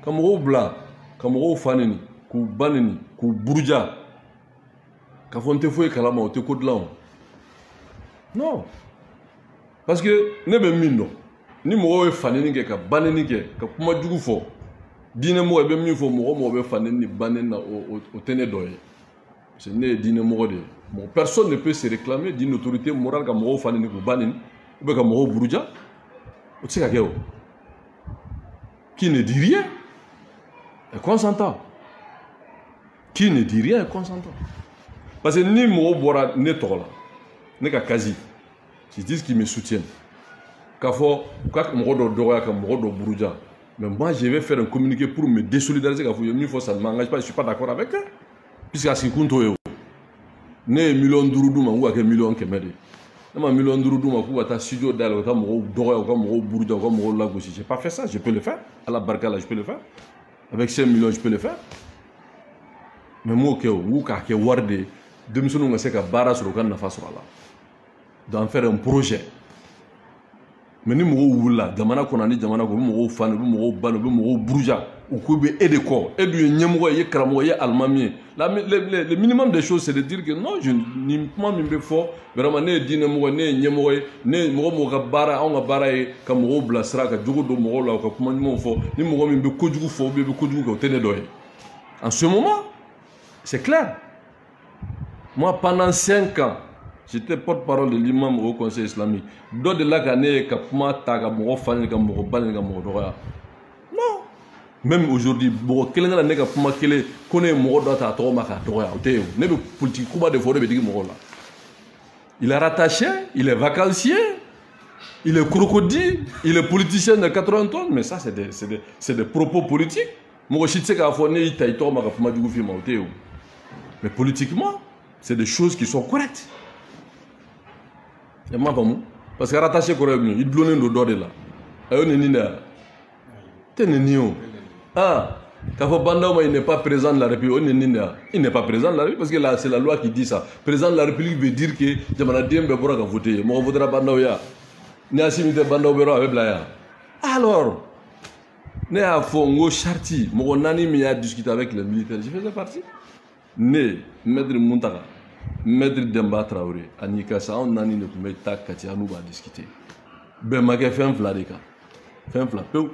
ka mɔgɔw bila ka mɔgɔw fa neni k'u ba neni k'u buruja k'a fɔ n tɛ foyi kalama o tɛ ko dilan o non parce que ne bɛ min dɔn ni mɔgɔw ye fa neni kɛ ka ba neni kɛ ka kuma jugu fɔ diinɛmɔgɔ i bɛ min fɔ mɔgɔ mɔgɔ bɛ fa neni ni ba neni na o tɛ ne dɔ ye parce que ne ye diinɛmɔgɔ de ye bon personne ne peut se réclamer d'une autorité morale ka mɔgɔw fa neni k'u ba neni ou bien ka mɔgɔw buruja o tɛ se ka kɛ o qui ne dit rien est consentant qui ne dit rien est consentant parce que ni mɔgɔw bɔra ne tɔgɔ la ne ka kasi je dis qu'ils me soutiennent k'a fɔ ka mɔgɔ dɔ dɔgɔya ka mɔgɔ dɔ buruja mais moi je vais faire un communiqué pour me désolidariser k'a fɔ ye min fɔ ça ne m'engage pas je suis pas d'accord avec eux puisque a sigi kun t'o ye o ne ye miliyɔn 5 d'u ma k'u ka kɛ miliyɔn 100 de ne ma miliyɔn 5 d'u ma k'u ka taa studio dayɛlɛ u ka mɔgɔw dɔgɔya u ka mɔgɔw buruja u ka mɔgɔw lagosi j'ai pas fait ça je peux le faire ala barika la je peux le faire avec 5 millions je peux le faire mais m'o kɛ o u k'a kɛ wari de ye denmisɛnninw ka se ka baara sɔrɔ u ka nafa sɔrɔ a la d'en faire un projet mais ni mɔgɔw wulila jamana kɔnɔ ani jamana kɔnɔ u bɛ mɔgɔw fa u bɛ mɔgɔw ba u bɛ mɔgɔw buruja u ko bɛ e de kɔ e dun ye ɲɛmɔgɔ ye i ye karamɔgɔ ye i ye alimami ye le minimum des choses c'est de dire que non nin kuma min bɛ fɔ vraiment ne ye diinɛmɔgɔ ye ne ye ɲɛmɔgɔ ye ne ye mɔgɔ mɔgɔ ka baara anw ka baara ye ka mɔgɔw bilasira ka jogo don mɔgɔw la u ka kuma ɲumanw fɔ ni mɔgɔ min bɛ kojugu fɔ ou bien bɛ kojugu kɛ o tɛ ne dɔ ye en ce moment c'est clair moi pendant 5 ans j'étais porte-parole de l'imam au conseil islamique dɔ de la ka ne ye ka kuma ta ka mɔgɔ fa ni ka mɔgɔ ba ni ka mɔgɔ dɔgɔya non même aujourd'hui mɔgɔ kelen kana ne ka kuma kelen ko ne ye mɔgɔ dɔ ta a tɔgɔ ma k'a dɔgɔya o tɛ yen ne bɛ politique kuba de fɔ o de bɛ digi mɔgɔw la il est rattaché il est vacancier il est crocodile il est politicien de 80 tonnes mais ça c'est des propos politiques mɔgɔ si tɛ se k'a fɔ ne y'i ta i tɔgɔ ma ka kuma jugu f'i ma o tɛ yen mais politiquement c'est des choses qui sont correctes i m'a faamu parce que rattaché kɔrɔ ye min ye i dulonnen don dɔ de la a y'o neni de ya tɛ neni o ah k'a fɔ Bandaw il n'est pas président de la République o neni de ya il n'est pas président de la République parce que là c'est la loi qui dit ça président de la République veut dire que jamanaden bɛɛ bɔra ka voter ye mɔgɔ votera Bandaw ya ni Asimi tɛ Bandaw bɛ yɔrɔ a bɛ bila ya alors ne y'a fɔ n ko charte mɔgɔ 4 min y'a discuter avec les militaires je faisais partie ne maître Muntaka maître Demba Traoré ani Kasa anw 4 de tun bɛ taa Kati an n'u b'a discuter bɛn ma kɛ fɛn 2 de kan fɛn 2 pewu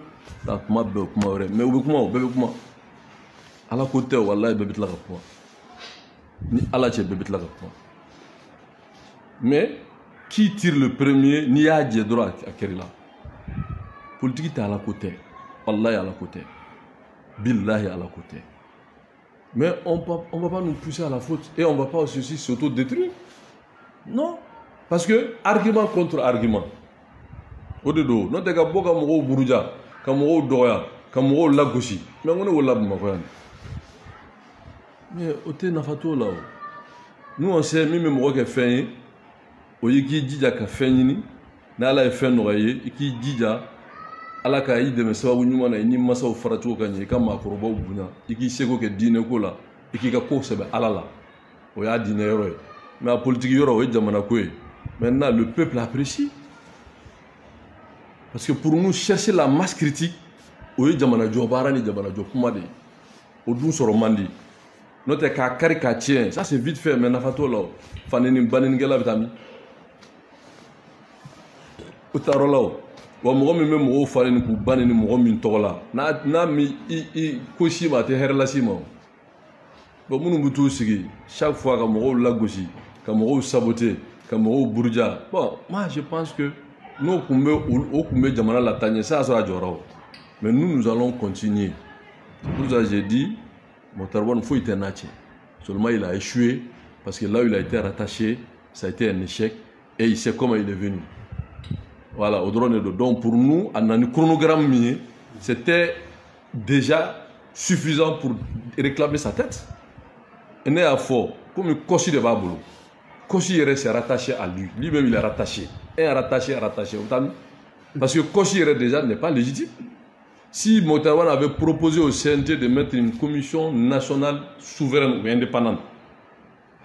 taa kuma bɛɛ o kuma wɛrɛ mais u bɛ kuma o bɛɛ bɛ kuma ala ko tɛ walayi bɛɛ bɛ tila ka kuma ni ala cɛ bɛɛ bɛ tila ka kuma mais qui tire le premier n'i y'a jɛ dɔrɔn a kɛr'i la politique tɛ ala ko tɛ walayi ala ko tɛ billahi ala ko tɛ. Mais on ne va pas nous pousser à la faute et on ne va pas aussi s'auto-détruire. Non. Parce que argument contre argument. Au-dedans, nous avons beaucoup de gens buruja, de gens doya, de gens lagosi. Mais on est là pour mais au-delà n'a pas là. Nous on sait même moi qui fait au yiki dija ka fenini na ala fait noyer iki dija ala ka yi dɛmɛ sababu ɲuman na i ni masaw fara cogo ka ɲɛ i ka maakɔrɔbaw bonya i k'i seko kɛ diinɛ ko la i k'i ka ko sɛbɛ ala la o y'a diinɛ yɔrɔ ye mais a politique yɔrɔ o ye jamana ko ye maintenant le peuple apprécie parce que pour nous chercher la masse critique o ye jamana jɔ baara ni jamana jɔ kuma de ye o dun sɔrɔ man di n'o tɛ k'a kari k'a tiɲɛ ça c'est vite fait mais nafa t'o la o faneni banenikɛla bɛ taa min o taa yɔrɔ la o wa mɔgɔ min bɛ mɔgɔw falen ni k'u ba ni mɔgɔ min tɔgɔ la n'a mi i ko si ma a tɛ hɛrɛ lase ma bon minnu bɛ t'u sigi chaque fois ka mɔgɔw lagosi ka mɔgɔw saboter ka mɔgɔw buruja bon moi je pense que n'o tun bɛ jamana la taa ɲɛ ça y'a sɔrɔ a jɔra o mais nous allons continuer pour ça j'ai dit Mokhtar Wane foyi tɛ n'a cɛ seulement il a échoué parce que là où il a été rattaché ça a été un échec et il sait comment il est venu. Voilà, au drone de donc pour nous, un chronogramme, c'était déjà suffisant pour réclamer sa tête. Et n'est à fort, comme Kossi de Babolo. Kossi s'est rattaché à lui. Lui-même, il est rattaché. Et rattaché. Parce que Kossi déjà n'est pas légitime. Si Mokhtar Wane avait proposé au CNT de mettre une commission nationale souveraine ou indépendante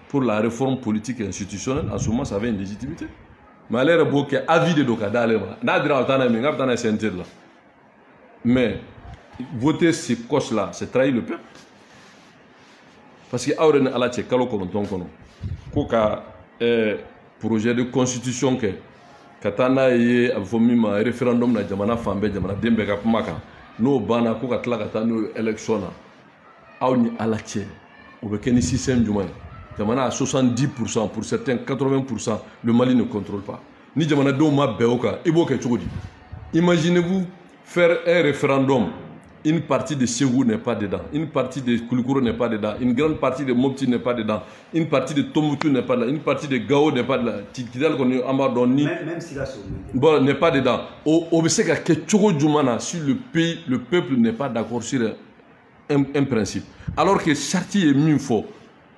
pour la réforme politique et institutionnelle, en ce moment, ça avait une légitimité. Mais elle est avis de Dokadale. Mais voter ces coches-là, c'est trahir le peuple. Parce que Aurène Alache, Kalo Koronton Kono, Koka projet de constitution que Katana y a vomi un référendum na Jamana Fambe, Jamana Dembega Pumaka, no Bana, Koka Tlakatano élection. Auni Alache, au Bekeni système du moins. Jamana à 70%, pour certains 80%, le Mali ne contrôle pas. Ni Jamana Doma Beoka, Iboke Tchoudi. Imaginez-vous faire un référendum. Une partie de Ségou n'est pas dedans, une partie de Koulikoro n'est pas dedans, une grande partie de Mopti n'est pas dedans, une partie de Tombouctou n'est pas dedans, une partie de Gao n'est pas dedans, Tidal qu'on est Amadoni n'est pas dedans. Au sait que Tchogo Djoumana, si le pays, le peuple n'est pas d'accord sur un principe. Alors que Chartier est mis fort.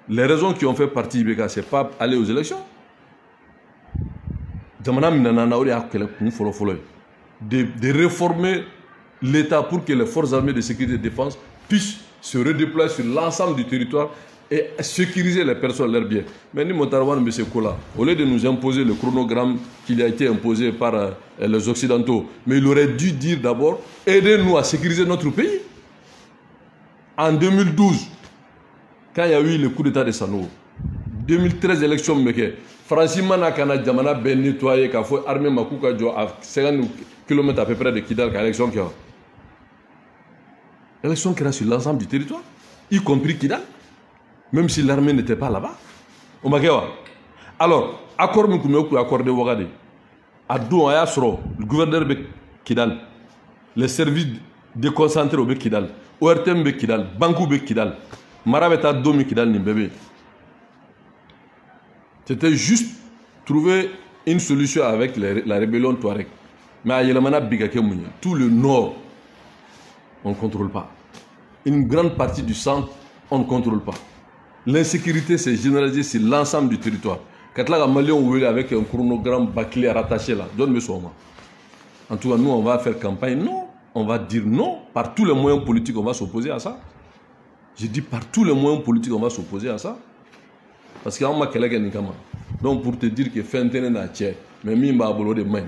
Les raisons qui ont fait partie du BK, c'est pas aller aux élections. De réformer l'État pour que les forces armées de sécurité et de défense puissent se redéployer sur l'ensemble du territoire et sécuriser les personnes, leurs biens. Mais nous, M. Kola, au lieu de nous imposer le chronogramme qui a été imposé par les Occidentaux, mais il aurait dû dire d'abord, aidez-nous à sécuriser notre pays. En 2012, quand il y a eu le coup d'état de Sanogo, 2013 élection, Francis Manakana Djamana ben nettoyé, qu'il faut armer Makouka Djo à 50 km à peu près de Kidal, qui a l'élection qui a. L'élection qui a sur l'ensemble du territoire, y compris Kidal, même si l'armée n'était pas là-bas. Alors, accord Moukoumoukou, accord de Ouagade, à Dou Ayasro, le gouverneur de Kidal, les services déconcentrés au Kidal, ORTM de Kidal, Bankou de Kidal, Marabeta Domi Kidal Nimbébé. C'était juste trouver une solution avec la rébellion Touareg. Mais à Yelamana Bigake Mounia, tout le nord, on ne contrôle pas. Une grande partie du centre, on ne contrôle pas. L'insécurité s'est généralisée sur l'ensemble du territoire. Quand là, Mali, on voulait avec un chronogramme bâclé rattaché là, donne-moi ça. En tout cas, nous, on va faire campagne. Non, on va dire non. Par tous les moyens politiques, on va s'opposer à ça. J'ai dit par tous les moyens politiques, on va s'opposer à ça. Parce qu'il y a un mec qui est là. Donc, pour te dire que Fentene n'a pas, mais mi m'a abolo de main.